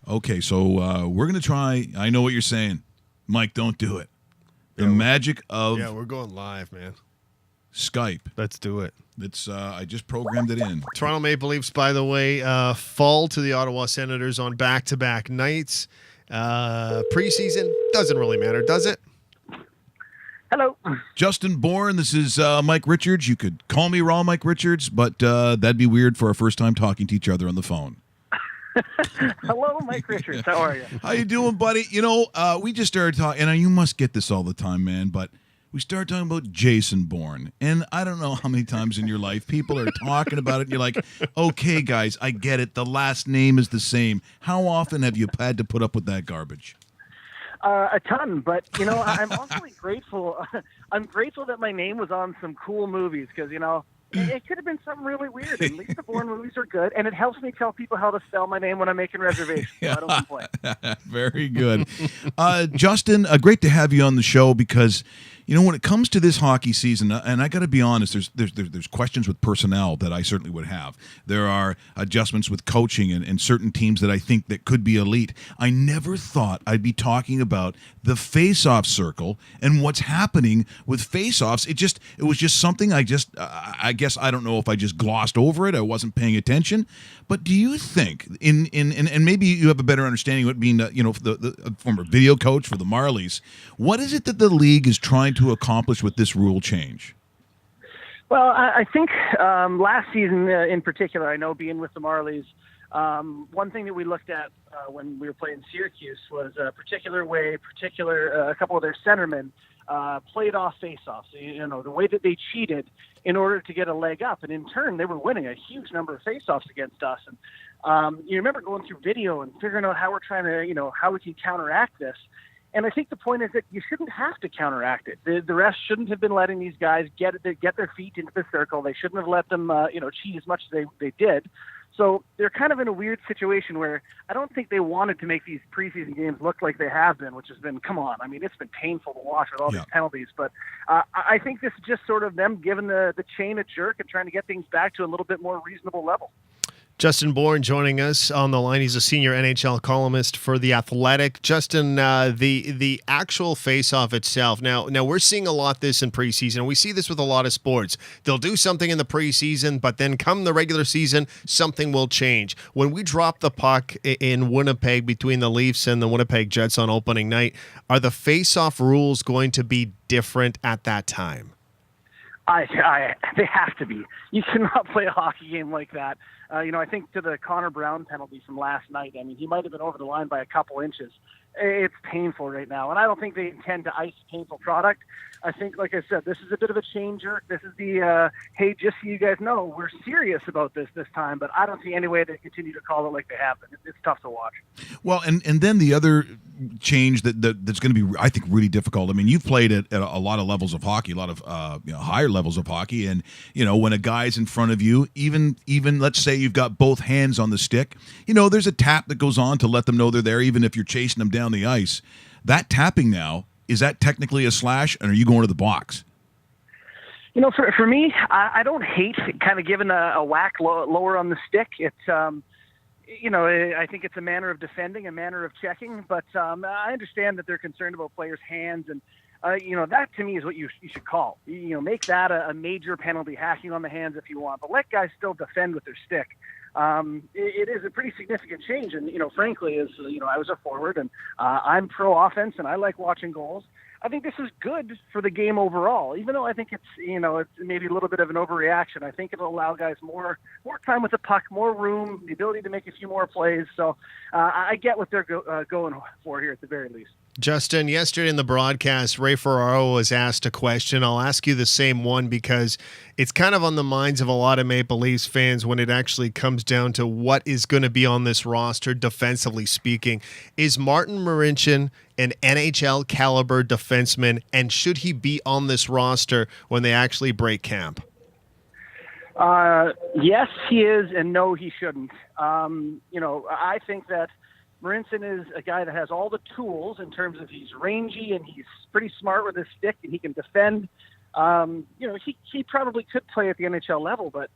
Okay, so we're going to try. I know what you're saying. Mike, don't do it. The magic of we're going live, man. Skype. Let's do it. It's I just programmed it in. Toronto Maple Leafs, by the way, fall to the Ottawa Senators on back-to-back nights. Preseason doesn't really matter, does it? Hello. Justin Bourne, this is Mike Richards. You could call me Raw Mike Richards, but that'd be weird for our first time talking to each other on the phone. Hello, Mike Richards. How are you? How you doing, buddy? You know, we just started talking, and you must get this all the time, man, but we started talking about Jason Bourne. And I don't know how many times in your life people are talking about it, and you're like, okay, guys, I get it. The last name is the same. How often have you had to put up with that garbage? A ton, but, you know, I'm awfully grateful. I'm grateful that my name was on some cool movies because, you know, it could have been something really weird. At least the Bourne movies are good, and it helps me tell people how to spell my name when I'm making reservations, so I don't complain. Very good. Justin, great to have you on the show because, you know, when it comes to this hockey season, and I got to be honest, there's questions with personnel that I certainly would have. There are adjustments with coaching and certain teams that I think that could be elite. I never thought I'd be talking about the face-off circle and what's happening with face-offs. It was just something I guess I don't know if I just glossed over it. I wasn't paying attention. But do you think, and maybe you have a better understanding of it being, the former video coach for the Marlies, what is it that the league is trying to accomplish with this rule change? Well, I think last season in particular, I know being with the Marlies, one thing that we looked at when we were playing Syracuse was a particular way, a couple of their centermen played off face-offs. You know, the way that they cheated in order to get a leg up, and in turn, they were winning a huge number of face-offs against us. And you remember going through video and figuring out how we're trying to, you know, how we can counteract this. And I think the point is that you shouldn't have to counteract it. The refs shouldn't have been letting these guys get their feet into the circle. They shouldn't have let them, cheat as much as they did. So they're kind of in a weird situation where I don't think they wanted to make these preseason games look like they have been, which has been, come on. I mean, it's been painful to watch with all these penalties. But I think this is just sort of them giving the chain a jerk and trying to get things back to a little bit more reasonable level. Justin Bourne joining us on the line. He's a senior NHL columnist for The Athletic. Justin, the actual face-off itself. Now we're seeing a lot of this in preseason. We see this with a lot of sports. They'll do something in the preseason, but then come the regular season, something will change. When we drop the puck in Winnipeg between the Leafs and the Winnipeg Jets on opening night, are the face-off rules going to be different at that time? They have to be. You cannot play a hockey game like that. I think to the Connor Brown penalty from last night, I mean, he might have been over the line by a couple inches. It's painful right now, and I don't think they intend to ice painful product. I think, like I said, this is a bit of a chain jerk. This is the, hey, just so you guys know, we're serious about this time, but I don't see any way to continue to call it like they have been. It's tough to watch. Well, and then the other change that's going to be, I think, really difficult. I mean, you've played at a lot of levels of hockey, a lot of higher levels of hockey, and when a guy's in front of you, even let's say you've got both hands on the stick, there's a tap that goes on to let them know they're there, even if you're chasing them down the ice. That tapping now, is that technically a slash, and are you going to the box? For me, I don't hate kind of giving a whack lower on the stick. It's I think it's a manner of defending, a manner of checking, but I understand that they're concerned about players' hands, and that to me is what you should call. Make that a major penalty, hacking on the hands if you want, but let guys still defend with their stick. It is a pretty significant change, and frankly, I was a forward, and I'm pro offense, and I like watching goals. I think this is good for the game overall, even though I think it's it's maybe a little bit of an overreaction. I think it'll allow guys more time with the puck, more room, the ability to make a few more plays. So I get what they're going for here at the very least. Justin, yesterday in the broadcast, Ray Ferraro was asked a question. I'll ask you the same one because it's kind of on the minds of a lot of Maple Leafs fans when it actually comes down to what is going to be on this roster, defensively speaking. Is Martin Marincin an NHL caliber defenseman, and should he be on this roster when they actually break camp? Yes, he is, and no, he shouldn't. I think that Marincin is a guy that has all the tools in terms of he's rangy and he's pretty smart with his stick and he can defend. He probably could play at the NHL level, but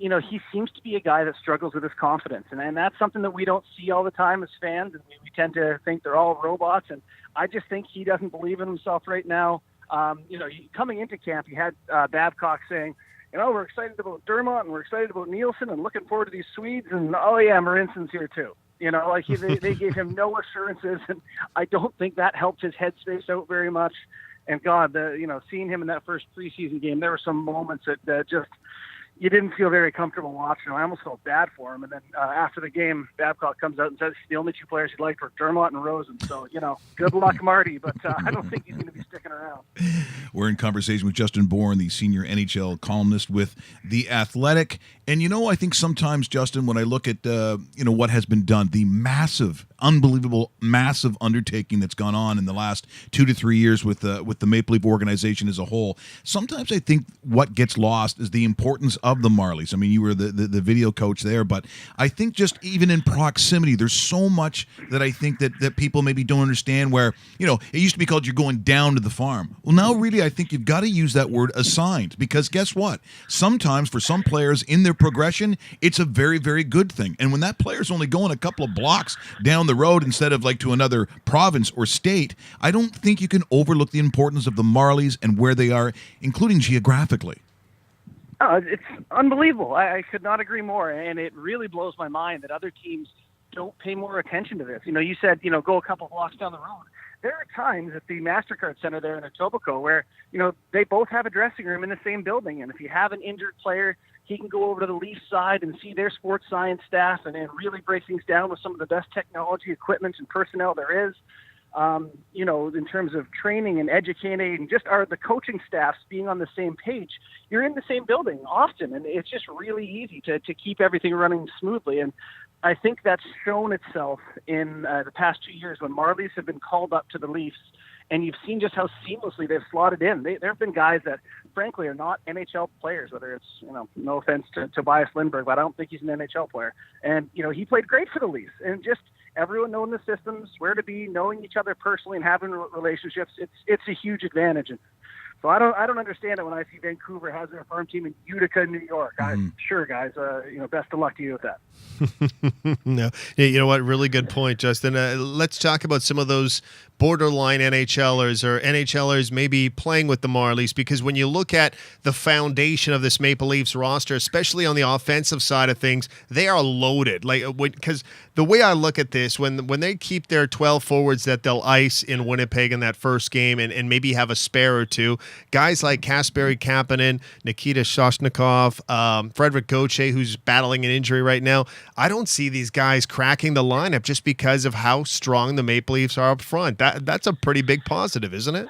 he seems to be a guy that struggles with his confidence. And that's something that we don't see all the time as fans. And we tend to think they're all robots. And I just think he doesn't believe in himself right now. Coming into camp, you had Babcock saying, we're excited about Dermott and we're excited about Nielsen and looking forward to these Swedes. And, oh, yeah, Marincin's here too. They gave him no assurances. And I don't think that helped his headspace out very much. And, God, seeing him in that first preseason game, there were some moments that just – you didn't feel very comfortable watching him. I almost felt bad for him. And then after the game, Babcock comes out and says the only two players he liked were Dermott and Rosen. So, good luck, Marty, but I don't think he's going to be sticking around. We're in conversation with Justin Bourne, the senior NHL columnist with The Athletic. And, I think sometimes, Justin, when I look at, what has been done, the massive, unbelievable, massive undertaking that's gone on in the last 2 to 3 years with the Maple Leaf organization as a whole, sometimes I think what gets lost is the importance of the Marlies. I mean, you were the video coach there, but I think just even in proximity, there's so much that I think that people maybe don't understand where, it used to be called you're going down to the farm. Well, now really I think you've got to use that word assigned, because guess what? Sometimes for some players in their progression, it's a very, very good thing. And when that player's only going a couple of blocks down the road instead of like to another province or state, I don't think you can overlook the importance of the Marlies and where they are, including geographically. Oh, it's unbelievable. I could not agree more. And it really blows my mind that other teams don't pay more attention to this. You said, go a couple blocks down the road. There are times at the MasterCard Center there in Etobicoke where, they both have a dressing room in the same building. And if you have an injured player, he can go over to the Leafs side and see their sports science staff and really break things down with some of the best technology, equipment, and personnel there is. In terms of training and educating and just the coaching staffs being on the same page, you're in the same building often, and it's just really easy to keep everything running smoothly. And I think that's shown itself in the past 2 years when Marlies have been called up to the Leafs, and you've seen just how seamlessly they've slotted in. There have been guys that, frankly, are not NHL players, whether it's, no offense to Tobias Lindbergh, but I don't think he's an NHL player. And, he played great for the Leafs. And just everyone knowing the systems, where to be, knowing each other personally and having relationships, it's a huge advantage. And so I don't understand it when I see Vancouver has their farm team in Utica, New York. Sure, guys, best of luck to you with that. No, you know what? Really good point, Justin. Let's talk about some of those borderline NHLers or NHLers maybe playing with the Marlies, because when you look at the foundation of this Maple Leafs roster, especially on the offensive side of things, they are loaded. Because the way I look at this, when they keep their 12 forwards that they'll ice in Winnipeg in that first game and maybe have a spare or two, guys like Kasperi Kapanen, Nikita Shoshnikov, Frederick Gauthier, who's battling an injury right now, I don't see these guys cracking the lineup just because of how strong the Maple Leafs are up front. That's a pretty big positive, isn't it?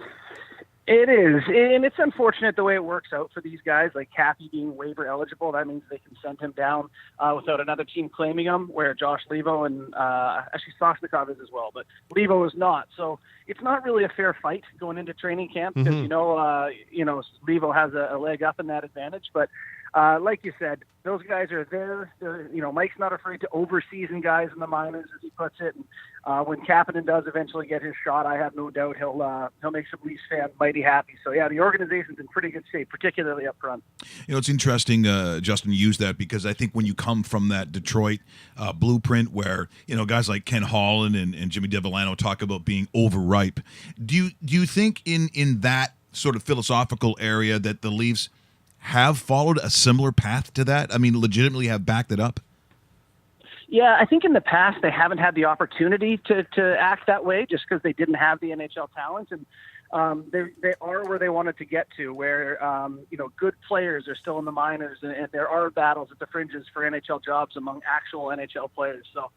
It is, and it's unfortunate the way it works out for these guys, like Cappy being waiver eligible. That means they can send him down without another team claiming him, where Josh Levo and actually Soshnikov is as well, but Levo is not. So it's not really a fair fight going into training camp because, Levo has a leg up in that advantage. But like you said, those guys are there. Mike's not afraid to overseason guys in the minors, as he puts it. And when Kapanen does eventually get his shot, I have no doubt he'll make some Leafs fans mighty happy. So yeah, the organization's in pretty good shape, particularly up front. It's interesting, Justin, you use that because I think when you come from that Detroit blueprint where guys like Ken Holland and Jimmy Devellano talk about being overripe, do you think in that sort of philosophical area that the Leafs have followed a similar path to that? I mean, legitimately have backed it up? Yeah, I think in the past they haven't had the opportunity to act that way just because they didn't have the NHL talent. And they are where they wanted to get to, where, good players are still in the minors and there are battles at the fringes for NHL jobs among actual NHL players. So,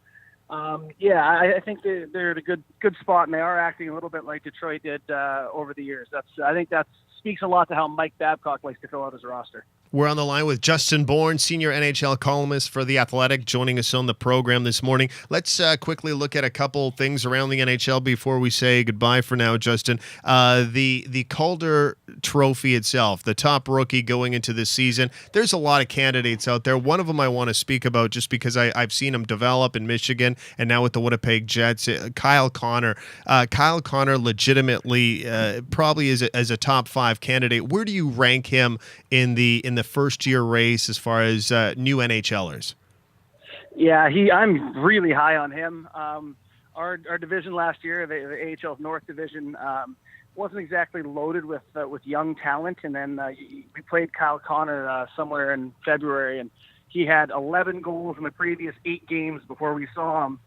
I think they're at a good spot, and they are acting a little bit like Detroit did over the years. I think that speaks a lot to how Mike Babcock likes to fill out his roster. We're on the line with Justin Bourne, senior NHL columnist for The Athletic, joining us on the program this morning. Let's quickly look at a couple things around the NHL before we say goodbye for now, Justin. The Calder Trophy itself, the top rookie going into this season, there's a lot of candidates out there. One of them I want to speak about just because I've seen him develop in Michigan and now with the Winnipeg Jets, Kyle Connor. Kyle Connor legitimately probably is as a top 5 candidate. Where do you rank him in the the first-year race as far as new NHLers. Yeah, I'm really high on him. Our division last year, the AHL North division, wasn't exactly loaded with young talent. And then we played Kyle Connor somewhere in February, and he had 11 goals in the previous 8 games before we saw him.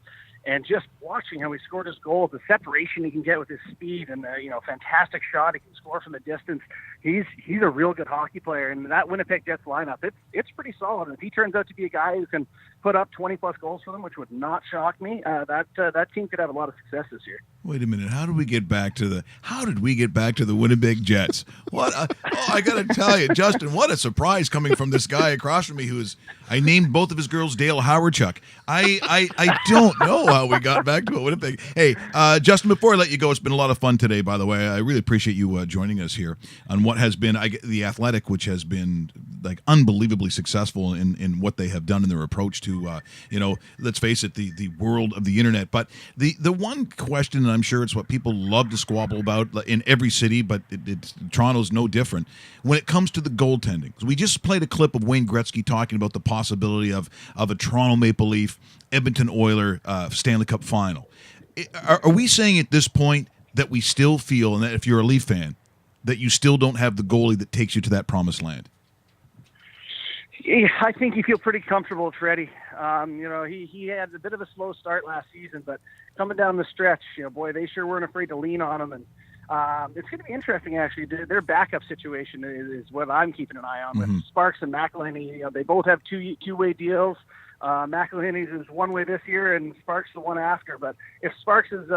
And just watching how he scored his goals, the separation he can get with his speed, and fantastic shot he can score from the distance. He's a real good hockey player, and that Winnipeg Jets lineup, it's pretty solid. And if he turns out to be a guy who can put up 20+ goals for them, which would not shock me, that team could have a lot of success this year. Wait a minute. How did we get back to the Winnipeg Jets? What? I got to tell you, Justin, what a surprise coming from this guy across from me I named both of his girls Dale Howardchuk. I don't know how we got back to Winnipeg. Hey, Justin, before I let you go, it's been a lot of fun today, by the way. I really appreciate you joining us here on what has been the Athletic, which has been like unbelievably successful in what they have done in their approach to, let's face it, the world of the internet. But the one question, and I'm sure it's what people love to squabble about in every city, but Toronto's no different. When it comes to the goaltending, we just played a clip of Wayne Gretzky talking about the possibility of a Toronto Maple Leaf, Edmonton Oiler Stanley Cup final. Are we saying at this point that we still feel, and that if you're a Leaf fan, that you still don't have the goalie that takes you to that promised land? Yeah, I think you feel pretty comfortable with Freddie. He had a bit of a slow start last season, but coming down the stretch, boy, they sure weren't afraid to lean on him. And it's going to be interesting, actually. Their backup situation is what I'm keeping an eye on. With Sparks and McElhinney, they both have two-way deals. McElhinney's is one way this year, and Sparks the one after. But if Sparks is,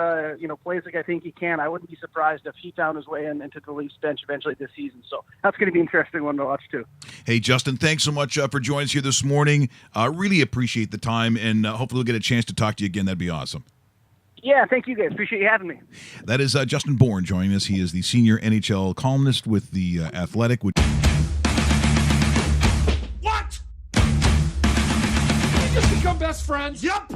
plays like I think he can, I wouldn't be surprised if he found his way into the Leafs bench eventually this season. So that's going to be an interesting one to watch too. Hey, Justin, thanks so much for joining us here this morning. Really appreciate the time, and hopefully we'll get a chance to talk to you again. That'd be awesome. Yeah, thank you guys. Appreciate you having me. That is Justin Bourne joining us. He is the senior NHL columnist with the Athletic. What? We just become best friends? Yep.